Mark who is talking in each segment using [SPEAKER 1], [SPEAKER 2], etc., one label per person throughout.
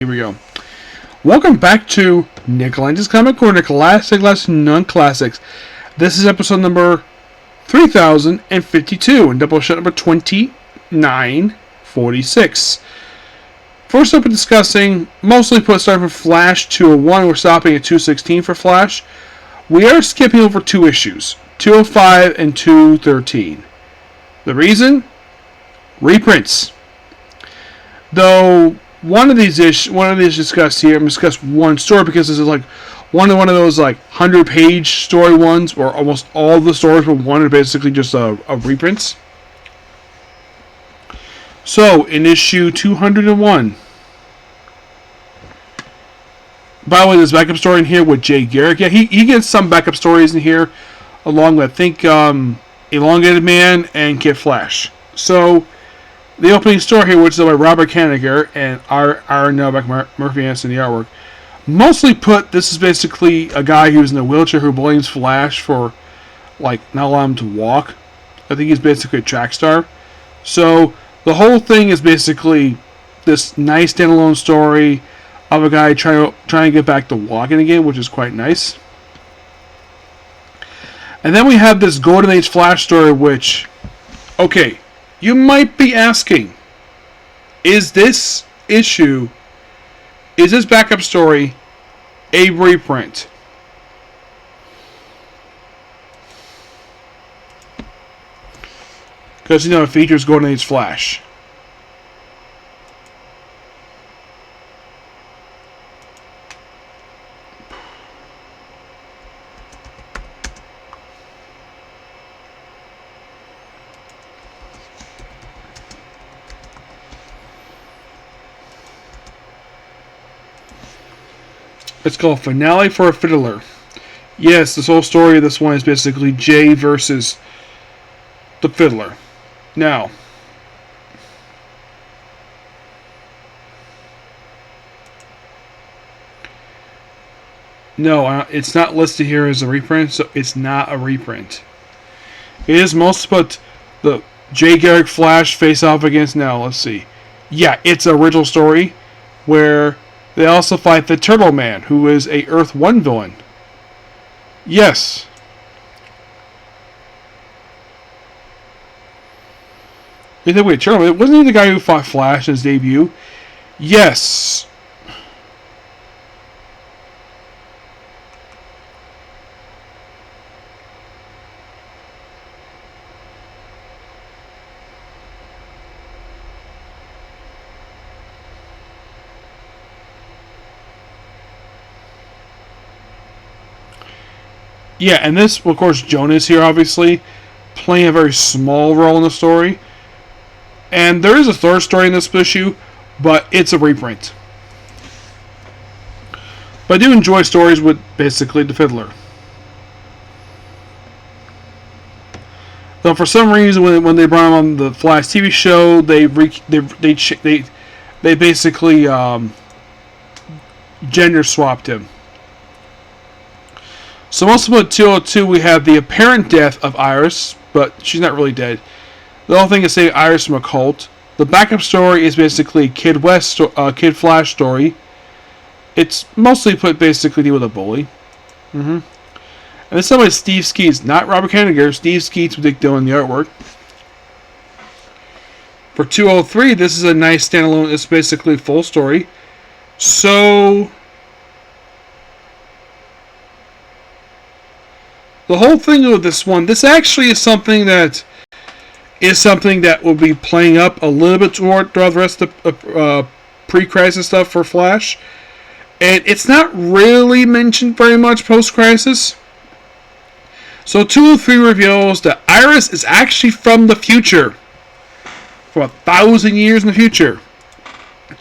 [SPEAKER 1] Here we go. Welcome back to Nick Lenz's Comic Corner, Classic Lesson Non-Classics. This is episode number 3052 and Doubleshot number 2946. First up, we're discussing mostly starting from Flash 201. We're stopping at 216 for Flash. We are skipping over two issues, 205 and 213. The reason? Reprints. Though one of these discussed here, I'm going to discuss one story because this is like one of those like 100-page story ones where almost all the stories from one are basically just a reprints. So, in issue 201, by the way, there's a backup story in here with Jay Garrick. Yeah, he gets some backup stories in here, along with, I think, Elongated Man and Kid Flash. So, the opening story here, which is by Robert Kanigher and Aaron Nelbeck, Murphy Anderson, the artwork, mostly put, this is basically a guy who's in a wheelchair who blames Flash for, like, not allowing him to walk. I think he's basically a track star. So, the whole thing is basically this nice standalone story of a guy trying to get back to walking again, which is quite nice. And then we have this Golden Age Flash story, which, okay, you might be asking, is this backup story a reprint? Because, it features Golden Age Flash. It's called Finale for a Fiddler. Yes, this whole story of this one is basically Jay versus the Fiddler. Now, no, it's not listed here as a reprint, so it's not a reprint. It is mostly put the Jay Garrick Flash face off against, now, let's see. Yeah, it's an original story where they also fight the Turtle Man, who is a Earth 1 villain. Yes. You think, wait, Turtle Man, wasn't he the guy who fought Flash in his debut? Yes. Yeah, and this, of course, Jonas here, obviously, playing a very small role in the story. And there is a third story in this issue, but it's a reprint. But I do enjoy stories with, basically, the Fiddler. Though for some reason, when they brought him on the Flash TV show, they basically gender swapped him. So also about 202, we have the apparent death of Iris, but she's not really dead. The whole thing is saving Iris from a cult. The backup story is basically Kid Kid Flash story. It's mostly put basically deal with a bully. And this is by Steve Skeets, not Robert Kanigher. Steve Skeets with Dick Dillon the artwork. For 203, this is a nice standalone. It's basically full story. So the whole thing with this one, this actually is something that will be playing up a little bit throughout the rest of pre-crisis stuff for Flash. And it's not really mentioned very much post-crisis. So 203 reveals that Iris is actually from the future. From 1,000 years in the future.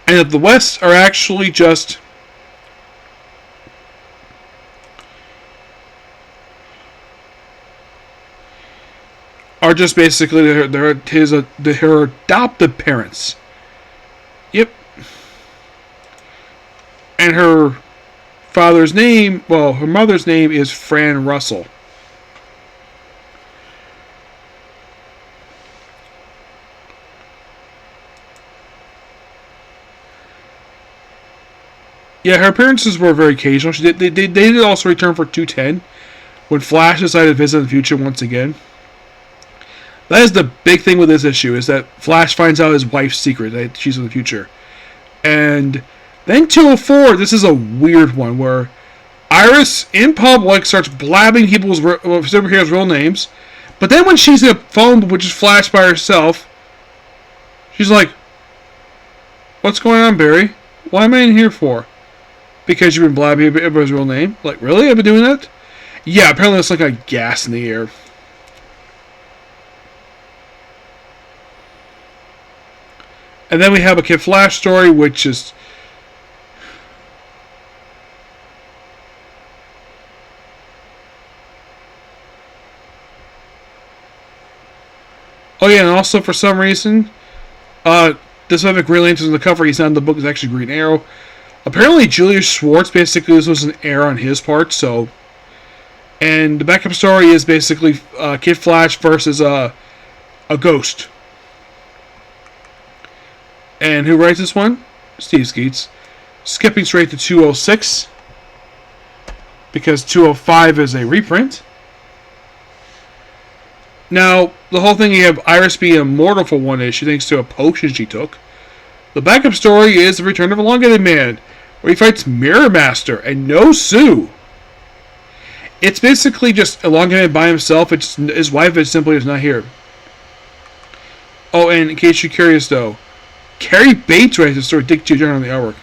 [SPEAKER 1] And that the West are actually just basically her adopted parents. Yep. And her father's name, her mother's name is Fran Russell. Yeah, her appearances were very occasional. They did also return for 210 when Flash decided to visit in the future once again. That is the big thing with this issue, is that Flash finds out his wife's secret, that she's in the future. And then 204, this is a weird one, where Iris, in public, starts blabbing people's superheroes' real names. But then when she's in a phone, which is Flash by herself, she's like, "What's going on, Barry? What am I in here for?" "Because you've been blabbing everybody's real name." Like, really? I've been doing that? Yeah, apparently it's like a gas in the air. And then we have a Kid Flash story, which is... Oh yeah, and also for some reason, this other Green Lantern's on the cover. He's not in the book. It's actually Green Arrow. Apparently, Julius Schwartz, basically, this was an error on his part, so... And the backup story is basically Kid Flash versus a ghost. And who writes this one? Steve Skeets. Skipping straight to 206, because 205 is a reprint. Now, the whole thing, you have Iris be immortal for one issue thanks to a potion she took. The backup story is the return of Elongated Man, where he fights Mirror Master and No Sue. It's basically just Elongated by himself. His wife is simply is not here. Oh, and in case you're curious, though, Carrie Bates writes the story. Dick Turner on the artwork.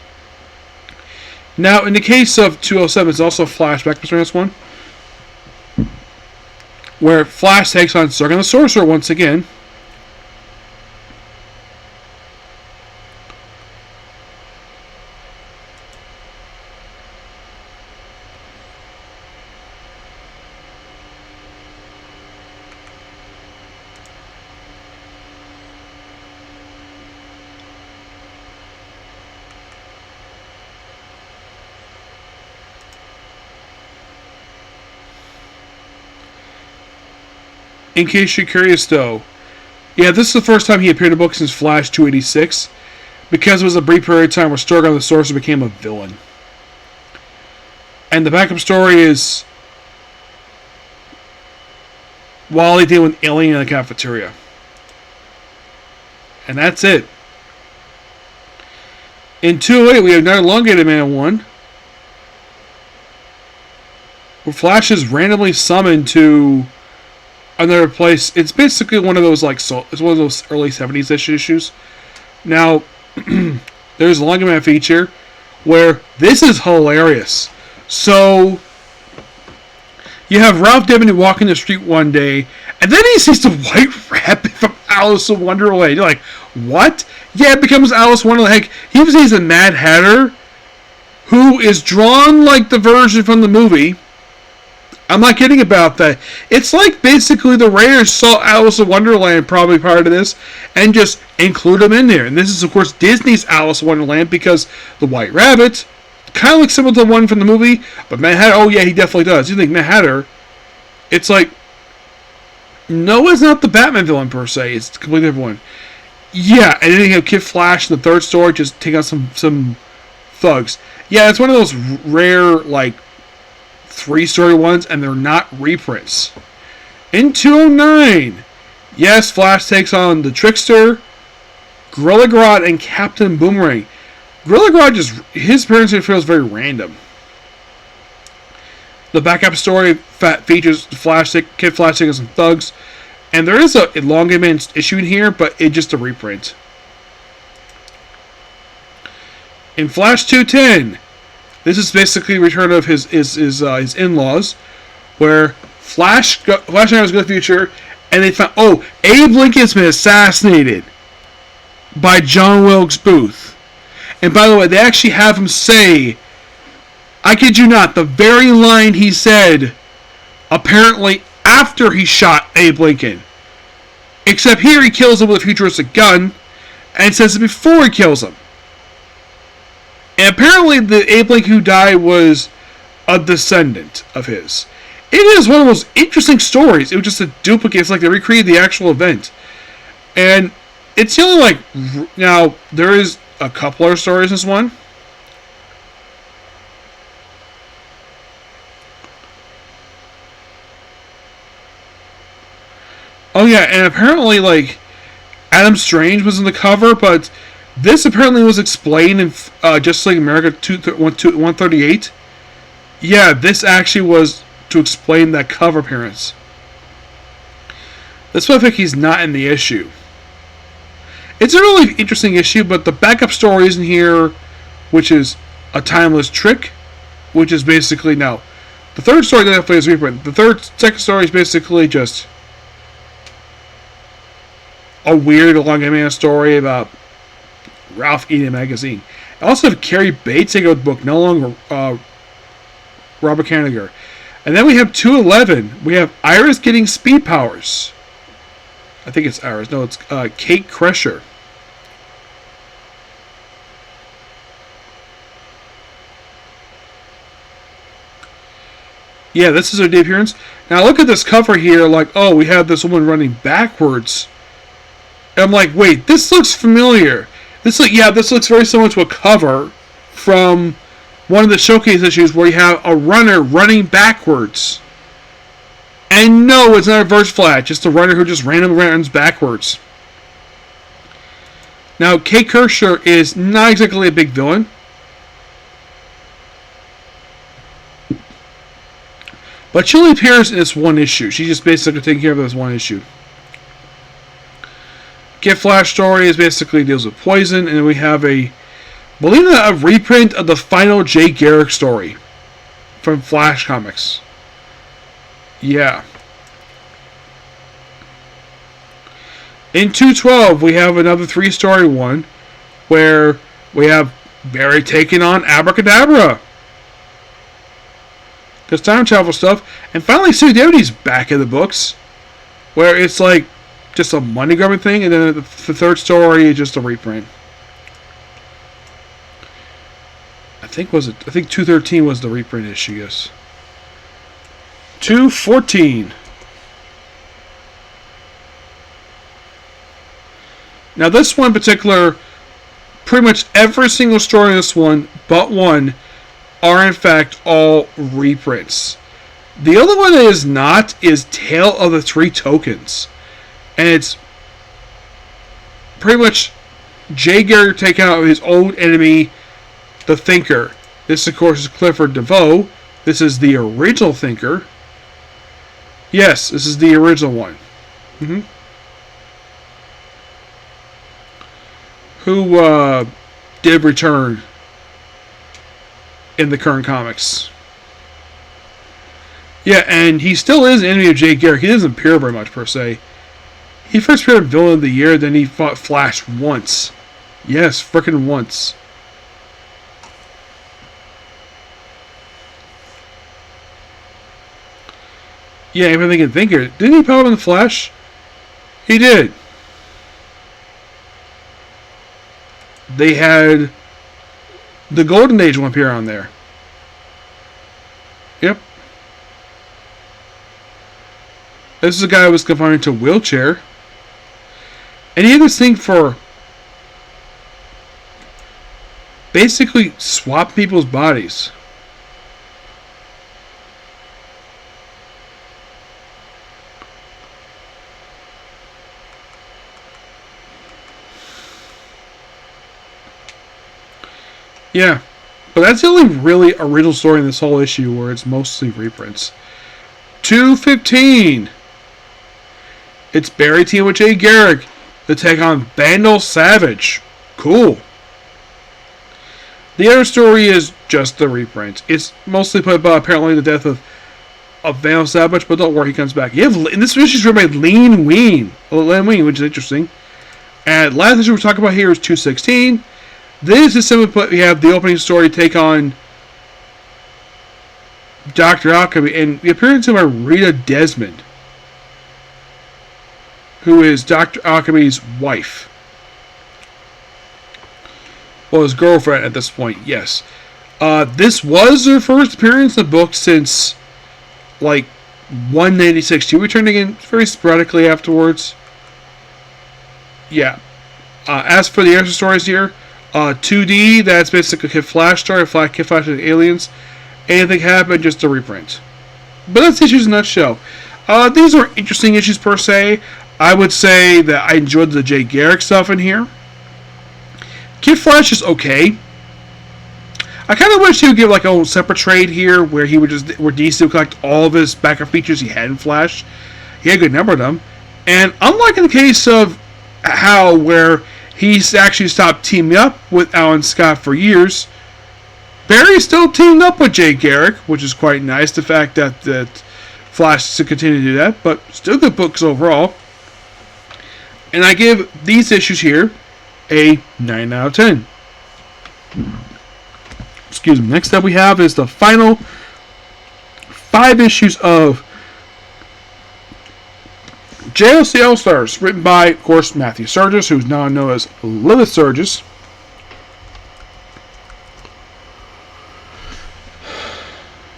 [SPEAKER 1] Now, in the case of 207, it's also a flashback between this one, where Flash takes on Sargon the Sorcerer once again. In case you're curious, though, yeah, this is the first time he appeared in a book since Flash 286, because it was a brief period of time where Sargon the Sorcerer became a villain. And the backup story is Wally dealing with Alien in the cafeteria. And that's it. In 208, we have another Elongated Man 1, where Flash is randomly summoned to another place. It's basically one of those it's one of those early 70s issues. Now, there's a Elongated Man feature where this is hilarious. So you have Ralph Dibny walking the street one day, and then he sees the White Rabbit from Alice in Wonderland. You're like, what? Yeah, it becomes Alice in Wonderland. Heck, he sees a Mad Hatter who is drawn like the version from the movie. I'm not kidding about that. It's like basically the writers saw Alice in Wonderland, probably part of this, and just include them in there. And this is, of course, Disney's Alice in Wonderland, because the White Rabbit kind of looks similar to the one from the movie, but Mad Hatter, oh yeah, he definitely does. You think Mad Hatter, it's like, no, it's not the Batman villain per se. It's a completely different one. Yeah, and then you have Kid Flash in the third story, just take out some thugs. Yeah, it's one of those rare, 3-story ones, and they're not reprints. In 209, yes, Flash takes on the Trickster, Gorilla Grodd, and Captain Boomerang. Gorilla Grodd, his appearance here feels very random. The backup story features Kid Flash taking some thugs, and there is a Elongated Man issue in here, but it's just a reprint. In Flash 210, this is basically a return of his in-laws, where Flash and I was going to the future, and they found, Abe Lincoln's been assassinated by John Wilkes Booth. And by the way, they actually have him say, I kid you not, the very line he said, apparently after he shot Abe Lincoln. Except here he kills him with a futuristic gun, and says it before he kills him. And apparently the Abe Lincoln who died was a descendant of his. It is one of the most interesting stories. It was just a duplicate. It's like they recreated the actual event. And it's the only, now, there is a couple other stories in this one. Oh yeah, and apparently like Adam Strange was in the cover, but this apparently was explained in Just Like America 138. Yeah, this actually was to explain that cover appearance. That's why I think he's not in the issue. It's a really interesting issue, but the backup stories in here, which is A Timeless Trick, which is basically, no. The third story definitely is reprint. Second story is basically just a weird long man story about Ralph eating a magazine. I also have Carrie Bates taking over the book, no longer Robert Kanigher. And then we have 211. We have Iris getting speed powers. I think it's Iris. No, it's Kate Crusher. Yeah, this is her debut appearance. Now look at this cover here. Like, oh, we have this woman running backwards. And I'm like, wait, this looks familiar. This looks very similar to a cover from one of the showcase issues where you have a runner running backwards. And no, it's not a reverse flat, just a runner who just randomly runs backwards. Now, Kate Crusher is not exactly a big villain. But she only appears in this one issue. She's just basically taking care of this one issue. Get Flash story is basically deals with poison, and then we have a reprint of the final Jay Garrick story from Flash Comics. Yeah. In 212, we have another 3-story one where we have Barry taking on Abracadabra. Because time travel stuff. And finally, Sue Deputy's back in the books, where it's like just a money grubbing thing, and then the third story is just a reprint. I think 213 was the reprint issue, yes. 214. Now this one in particular, pretty much every single story in this one, but one, are in fact all reprints. The other one that is not is Tale of the Three Tokens. And it's pretty much Jay Garrick taking out his old enemy, the Thinker. This, of course, is Clifford DeVoe. This is the original Thinker. Yes, this is the original one. Who did return in the current comics. Yeah, and he still is an enemy of Jay Garrick. He doesn't appear very much, per se. He first appeared in Villain of the Year, then he fought Flash once. Yes, frickin' once. Yeah, even thinking Thinker. Didn't he pop in the Flash? He did. They had the Golden Age one appear on there. Yep. This is a guy who was confined to a wheelchair. And he had this thing for basically swap people's bodies. Yeah, but that's the only really original story in this whole issue where it's mostly reprints. 215. It's Barry team with Jay Garrick to take on Vandal Savage. Cool. The other story is just the reprint. It's mostly put about apparently the death of Vandal Savage, but don't worry, he comes back. You have, in this issue is written by Len Wein, which is interesting. And last issue we're talking about here is 216. This is simply put, we have the opening story take on Dr. Alchemy and the appearance of Rita Desmond, who is Dr. Alchemy's wife. Well, his girlfriend at this point, yes. This was her first appearance in the book since, like, 196. She returned again very sporadically afterwards. Yeah. As for the extra stories here, 2D, that's basically a Kid Flash story, Kid Flash and Aliens. Anything happened, just a reprint. But that's issues in a nutshell. These are interesting issues per se. I would say that I enjoyed the Jay Garrick stuff in here. Kid Flash is okay. I kind of wish he would give like a whole separate trade here where DC would collect all of his backup features he had in Flash. He had a good number of them. And unlike in the case of Hal, where he's actually stopped teaming up with Alan Scott for years, Barry still teamed up with Jay Garrick, which is quite nice. The fact that Flash to continue to do that, but still good books overall. And I give these issues here a 9 out of 10. Excuse me. Next up we have is the final 5 issues of JSA All-Stars, written by, of course, Matthew Sturgis, who's now known as Lilith Sturgis.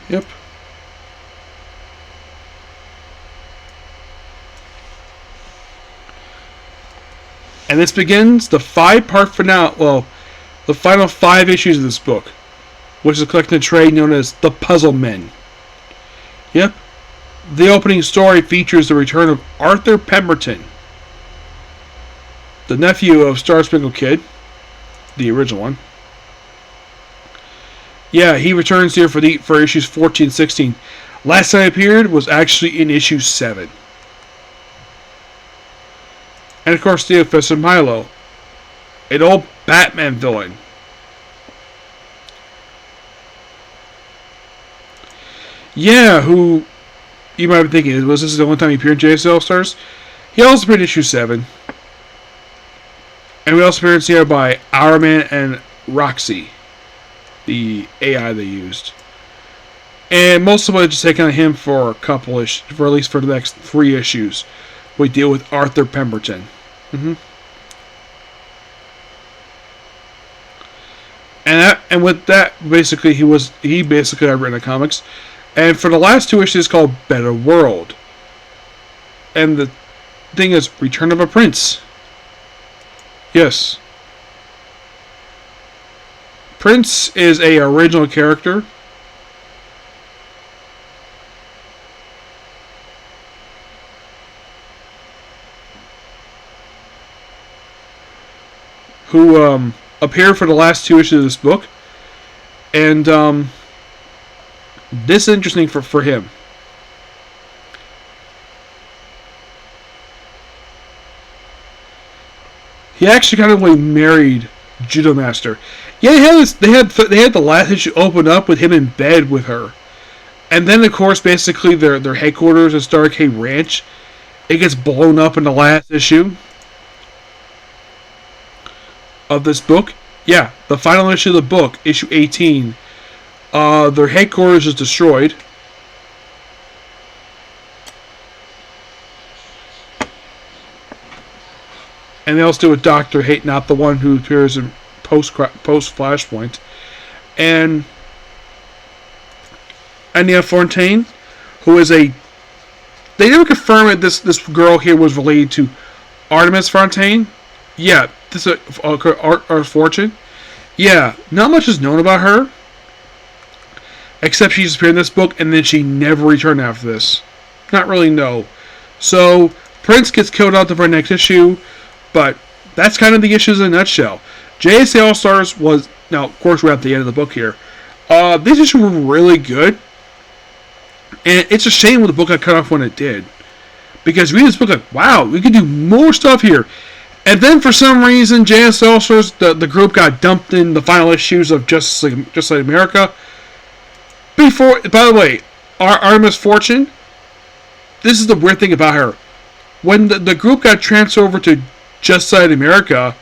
[SPEAKER 1] Yep. And this begins the 5-part finale, well, the final 5 issues of this book, which is a collected trade known as The Puzzle Men. Yep. The opening story features the return of Arthur Pemberton, the nephew of Star Spangled Kid, the original one. Yeah, he returns here for issues 14 and 16. Last time he appeared was actually in issue 7. And of course, the Professor Milo, an old Batman villain. Yeah, who you might be thinking, was this the only time he appeared in JSA All-Stars? He also appeared in issue 7. And we also appeared here by Hourman and Roxy, the AI they used. And most of it just taking on him for a couple issues, for at least for the next 3 issues. We deal with Arthur Pemberton. And with that, basically he basically had written the comics. And for the last 2 issues, it's called Better World. And the thing is, Return of a Prince. Yes. Prince is a original character. Who appeared for the last 2 issues of this book. And this is interesting for him. He actually kind of married Judo Master. Yeah, they had the last issue open up with him in bed with her. And then of course basically their headquarters at Starcade Ranch, it gets blown up in the last issue of this book. Yeah, the final issue of the book, issue 18, their headquarters is destroyed. And they also do with Dr. Hate, not the one who appears in post Flashpoint. And Anya Fontaine, who is they never confirmed that this girl here was related to Artemis Fontaine. Yeah, this is Art Fortune. Yeah, not much is known about her. Except she just appeared in this book, and then she never returned after this. Not really, no. So, Prince gets killed out the very next issue, but that's kind of the issues in a nutshell. JSA All-Stars was, now, of course, we're at the end of the book here. These issues were really good, and it's a shame when the book got cut off when it did. Because reading this book, like, wow, we could do more stuff here. And then, for some reason, JSA All-Stars, the group got dumped in the final issues of Just Like America. By the way, Artemis Fortune, this is the weird thing about her. When the group got transferred over to Just Like America,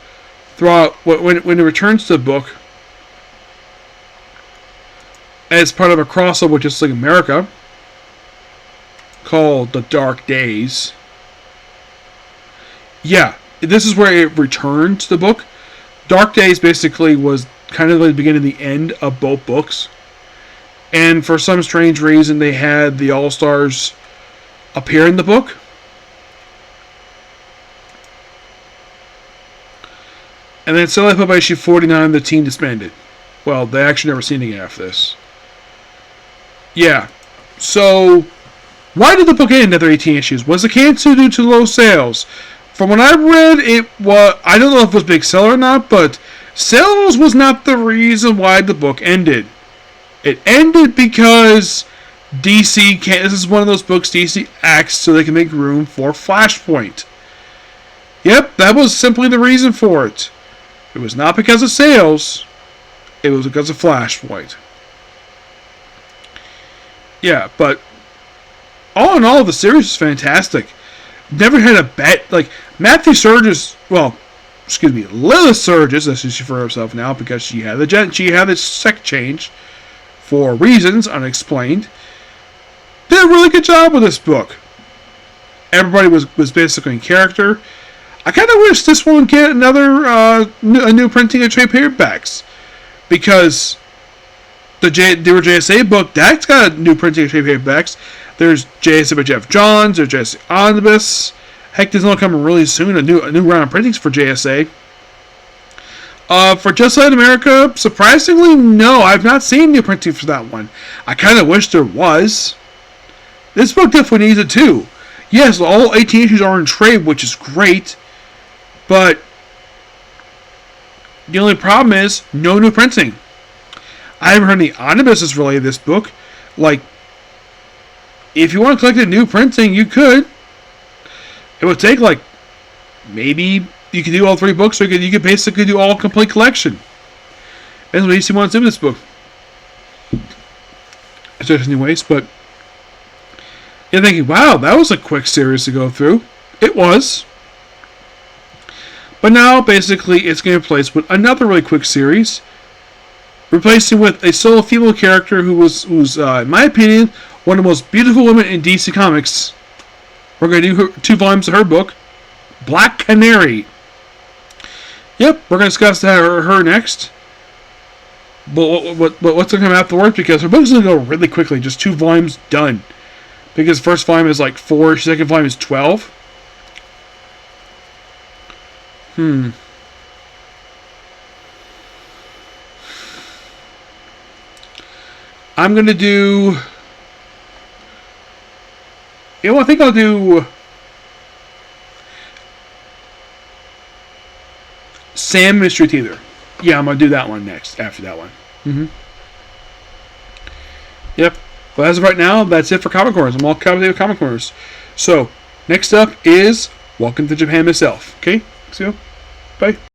[SPEAKER 1] when it returns to the book, as part of a crossover with Just Like America, called The Dark Days. Yeah, this is where it returned to the book. Dark Days basically was kind of the beginning and the end of both books. And for some strange reason, they had the All-Stars appear in the book. And then suddenly put by issue 49, the team disbanded. Well, they actually never seen it again after this. Yeah. So, Why did the book end after 18 issues? Was it canceled due to low sales? From what I read, it was. I don't know if it was a big seller or not, but sales was not the reason why the book ended. It ended because DC can't. This is one of those books DC acts so they can make room for Flashpoint. Yep, that was simply the reason for it. It was not because of sales. It was because of Flashpoint. Yeah, but all in all, the series was fantastic. Never had a bet. Like, Matthew Sturgis, Lilith Sturgis, as she for herself now, because she had the sex change for reasons unexplained, did a really good job with this book. Everybody was basically in character. I kind of wish this one would get a new printing of trade paperbacks, because the JSA book, that's got a new printing of trade paperbacks. There's JSA by Jeff Johns, there's JSA Omnibus. Heck, there's one coming really soon, a new round of printings for JSA. For Just Like America, surprisingly, no, I've not seen new printing for that one. I kind of wish there was. This book definitely needs it too. Yes, all 18 issues are in trade, which is great, but the only problem is no new printing. I haven't heard any omnibuses related to this book. Like, if you want to collect a new printing, you could. It would take, like, maybe you could do all 3 books, or you could basically do all complete collection. That's what DC wants to do with this book. Anyways, but you're thinking, wow, that was a quick series to go through. It was. But now, basically, it's going to replace with another really quick series, replacing with a solo female character who's in my opinion, one of the most beautiful women in DC Comics. We're going to do 2 volumes of her book, Black Canary. Yep, we're going to discuss her next. But what's going to come afterwards, because her book's going to go really quickly, just 2 volumes done. Because the first volume is like 4, second volume is 12. I'm going to do... You know, I think I'll do Sam Mystery Theater. Yeah, I'm going to do that one next, after that one. Yep. But as of right now, that's it for Comic Corners. I'm all caught up with Comic Corners. So, next up is Welcome to Japan Myself. Okay? See you. Bye.